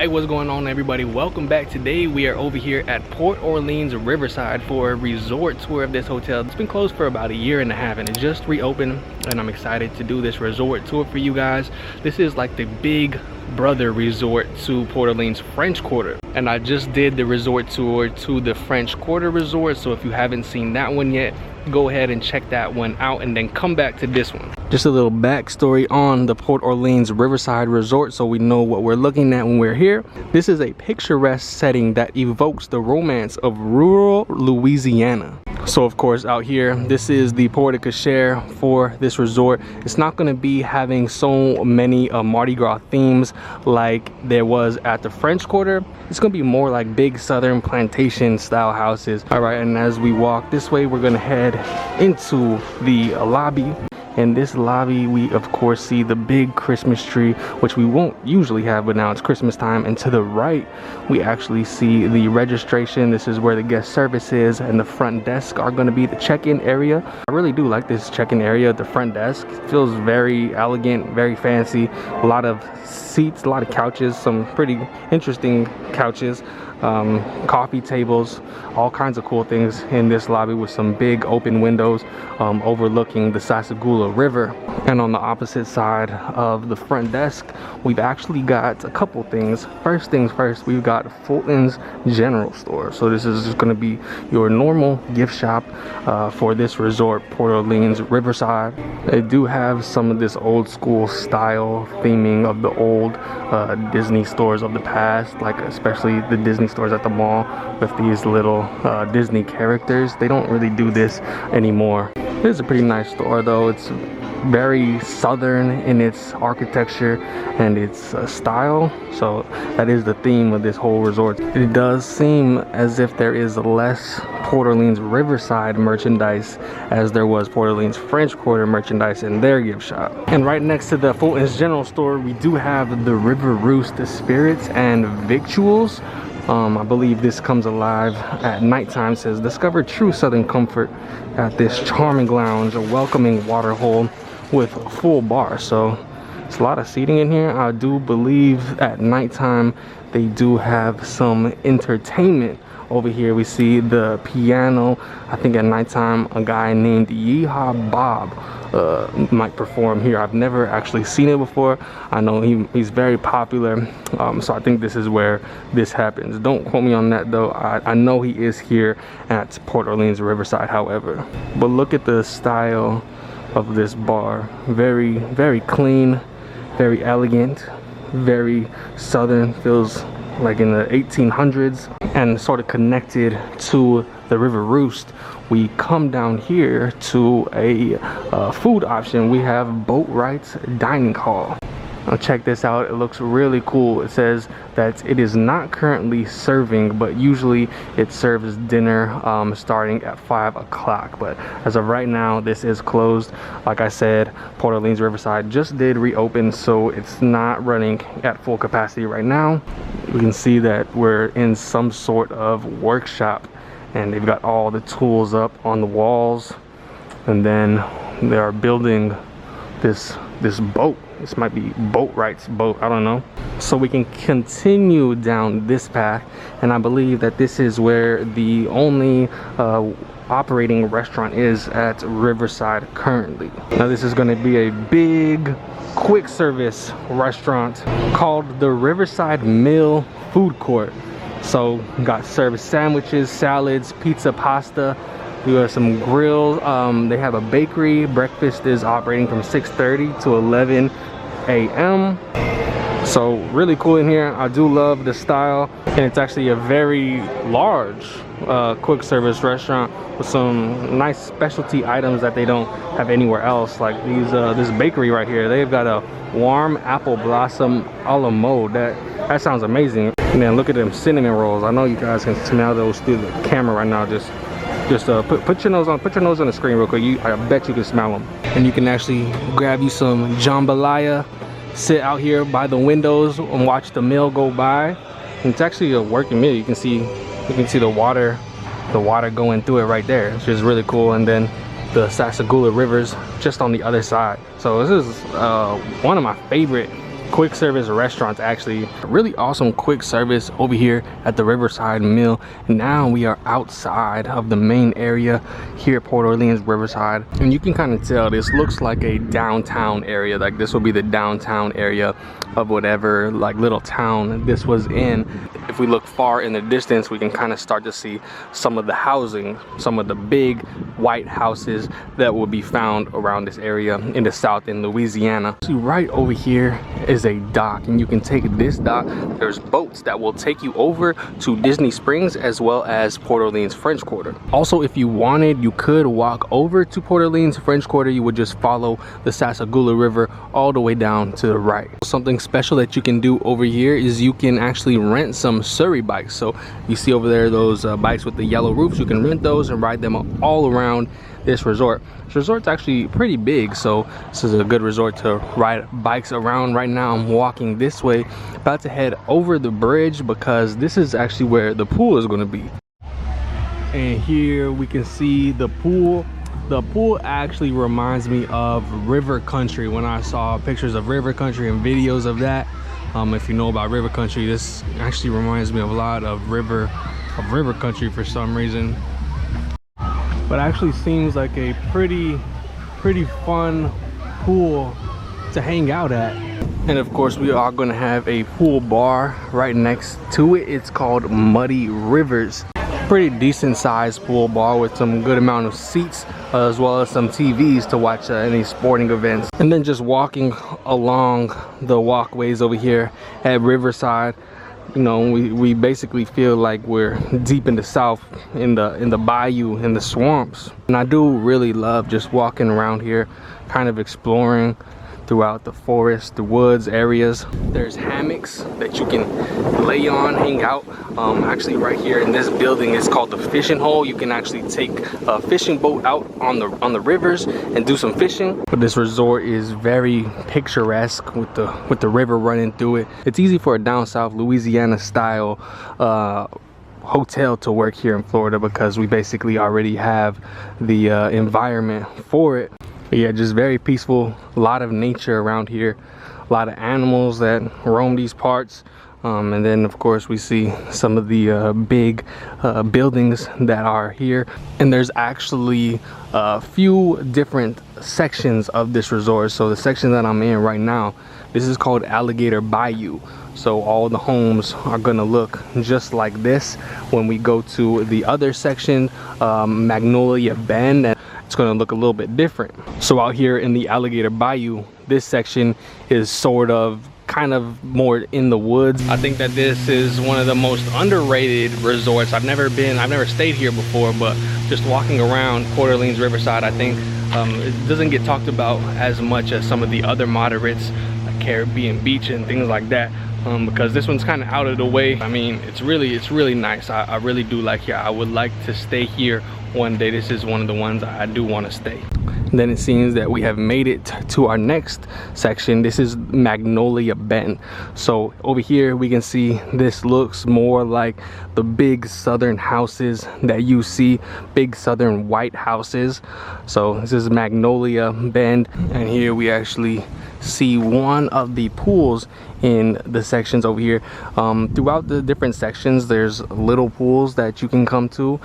Hey, what's going on, everybody? Welcome back. Today we are over here at Port Orleans Riverside for a resort tour of this hotel. It's been closed for about a year and a half and it just reopened, and I'm excited to do this resort tour for you guys. This is like the big brother resort to Port Orleans French Quarter, and I just did the resort tour to the French Quarter resort, so if you haven't seen that one yet, go ahead and check that one out and then come back to this one. Just a little backstory on the Port Orleans Riverside Resort so we know what we're looking at when we're here. This is a picturesque setting that evokes the romance of rural Louisiana. So of course out here, this is the porte cochere for this resort. It's not going to be having so many Mardi Gras themes like there was at the French Quarter. It's going to be more like big southern plantation style houses. All right, and as we walk this way, we're going to head into the lobby. In this lobby, we of course see the big Christmas tree, which we won't usually have, but now it's Christmas time. And to the right, we actually see the registration. This is where the guest service is, and the front desk are going to be the check-in area. I really do like this check-in area at the front desk. It feels very elegant, very fancy. A lot of seats, a lot of couches, some pretty interesting couches. Coffee tables, all kinds of cool things in this lobby with some big open windows overlooking the Sassagoula River. And on the opposite side of the front desk, we've actually got a couple things. First things first, we've got Fulton's General Store. So this is just going to be your normal gift shop for this resort, Port Orleans Riverside. They do have some of this old school style theming of the old Disney stores of the past, like especially the Disney stores at the mall with these little Disney characters. They don't really do this anymore. It is a pretty nice store though. It's very southern in its architecture and its style, so that is the theme of this whole resort. It does seem as if there is less Port Orleans Riverside merchandise as there was Port Orleans French Quarter merchandise in their gift shop. And right next to the Fulton's General Store, we do have the River Roost Spirits and Victuals. I believe this comes alive at nighttime. It says, discover true southern comfort at this charming lounge, a welcoming water hole with a full bar. So it's a lot of seating in here. I do believe at nighttime they do have some entertainment. Over here we see the piano. I think at nighttime a guy named Yeehaw Bob might perform here. I've never actually seen it before. I know he's very popular, so I think this is where this happens. Don't quote me on that though. I know he is here at Port Orleans Riverside, however. But look at the style of this bar. Very, very clean, very elegant, very southern. Feels like in the 1800s, and sort of connected to the River Roost. We come down here to a food option. We have Boatwright's Dining Hall. Now check this out. It looks really cool. It says that it is not currently serving, but usually it serves dinner starting at 5 o'clock. But as of right now, this is closed. Like I said, Port Orleans Riverside just did reopen, so it's not running at full capacity right now. You can see that we're in some sort of workshop, and they've got all the tools up on the walls, and then they are building this boat. This might be Boatwright's boat, I don't know. So we can continue down this path, and I believe that this is where the only operating restaurant is at Riverside currently. Now this is going to be a big quick service restaurant called the Riverside Mill Food Court. So we got service sandwiches, salads, pizza, pasta. We have some grills. They have a bakery. Breakfast is operating from 6:30 to 11 a.m. So really cool in here. I do love the style, and it's actually a very large quick service restaurant with some nice specialty items that they don't have anywhere else, like these this bakery right here. They've got a warm apple blossom a la mode. That sounds amazing. And then look at them cinnamon rolls. I know you guys can smell those through the camera right now. Just put your nose on the screen real quick. I bet you can smell them. And you can actually grab you some jambalaya, sit out here by the windows and watch the meal go by. And it's actually a working meal. You can see the water going through it right there, which is really cool. And then the Sassagoula River's just on the other side. So this is one of my favorite quick service restaurants, actually. Really awesome quick service over here at the Riverside Mill. And now we are outside of the main area here at Port Orleans Riverside, and you can kind of tell this looks like a downtown area. Like this will be the downtown area of whatever like little town this was in. If we look far in the distance, we can kind of start to see some of the housing, some of the big white houses that will be found around this area in the south in Louisiana. See, right over here is a dock, and you can take this dock. There's boats that will take you over to Disney Springs as well as Port Orleans French Quarter. Also, if you wanted, you could walk over to Port Orleans French Quarter. You would just follow the Sassagoula River all the way down to the right. Something special that you can do over here is you can actually rent some Surrey bikes. So you see over there those bikes with the yellow roofs. You can rent those and ride them all around this resort. This resort's actually pretty big, so this is a good resort to ride bikes around. Right now I'm walking this way, about to head over the bridge because this is actually where the pool is going to be. And here we can see the pool. The pool actually reminds me of river country. When I saw pictures of river country and videos of that, if you know about river country, this actually reminds me of a lot of river country for some reason. But actually seems like a pretty fun pool to hang out at. And of course we are going to have a pool bar right next to it. It's called Muddy Rivers. Pretty decent sized pool bar with some good amount of seats, as well as some TVs to watch any sporting events. And then just walking along the walkways over here at Riverside, you know, we basically feel like we're deep in the south, in the bayou, in the swamps. And I do really love just walking around here, kind of exploring throughout the forest, the woods areas. There's hammocks that you can lay on, hang out. Actually right here in this building is called the fishing hole. You can actually take a fishing boat out on the rivers and do some fishing. But this resort is very picturesque with the river running through it. It's easy for a down south Louisiana style hotel to work here in Florida because we basically already have the environment for it. But yeah, just very peaceful, a lot of nature around here, a lot of animals that roam these parts. And then of course we see some of the big buildings that are here. And there's actually a few different sections of this resort. So the section that I'm in right now, this is called Alligator Bayou. So all the homes are gonna look just like this. When we go to the other section, Magnolia Bend, and it's gonna look a little bit different. So out here in the Alligator Bayou, this section is sort of kind of more in the woods. I think that this is one of the most underrated resorts. I've never stayed here before, but just walking around Port Orleans Riverside, I think it doesn't get talked about as much as some of the other moderates like Caribbean Beach and things like that. Because this one's kind of out of the way. I mean, it's really nice. I really do like here. I would like to stay here one day. This is one of the ones I do want to stay. And then it seems that we have made it to our next section. This is Magnolia Bend. So over here we can see this looks more like the big southern houses that you see, big southern white houses. So this is Magnolia Bend, and here we actually see one of the pools in the sections over here. Throughout the different sections there's little pools that you can come to.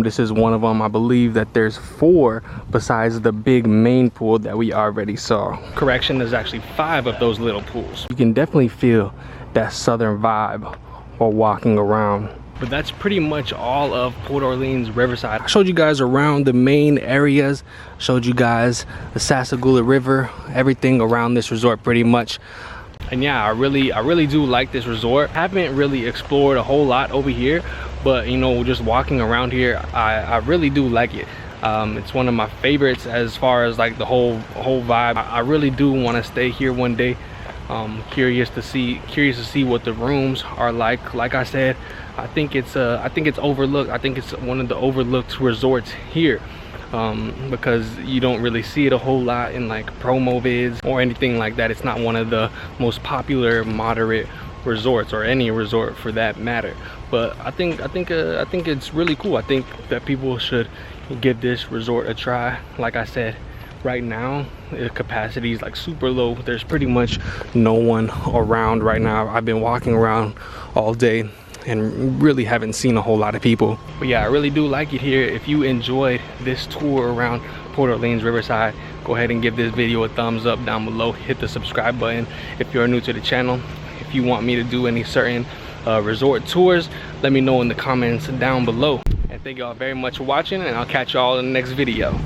This is one of them. I believe that there's 4 besides the big main pool that we already saw. Correction, there's actually 5 of those little pools. You can definitely feel that southern vibe while walking around. But that's pretty much all of Port Orleans Riverside. I showed you guys around the main areas, showed you guys the Sassagoula River, everything around this resort pretty much. And yeah, I really do like this resort. Haven't really explored a whole lot over here, but you know, just walking around here, I really do like it. It's one of my favorites as far as like the whole vibe. I really do want to stay here one day. Curious to see what the rooms are like. Like I said, I think it's overlooked. I think it's one of the overlooked resorts here. Because you don't really see it a whole lot in like promo vids or anything like that. It's not one of the most popular moderate resorts, or any resort for that matter. But I think it's really cool. I think that people should give this resort a try. Like I said, Right now the capacity is like super low. There's pretty much no one around right now. I've been walking around all day and really haven't seen a whole lot of people. But yeah, I really do like it here. If you enjoyed this tour around Port Orleans Riverside, go ahead and give this video a thumbs up down below. Hit the subscribe button if you're new to the channel. If you want me to do any certain resort tours, let me know in the comments down below. And thank y'all very much for watching, and I'll catch y'all in the next video.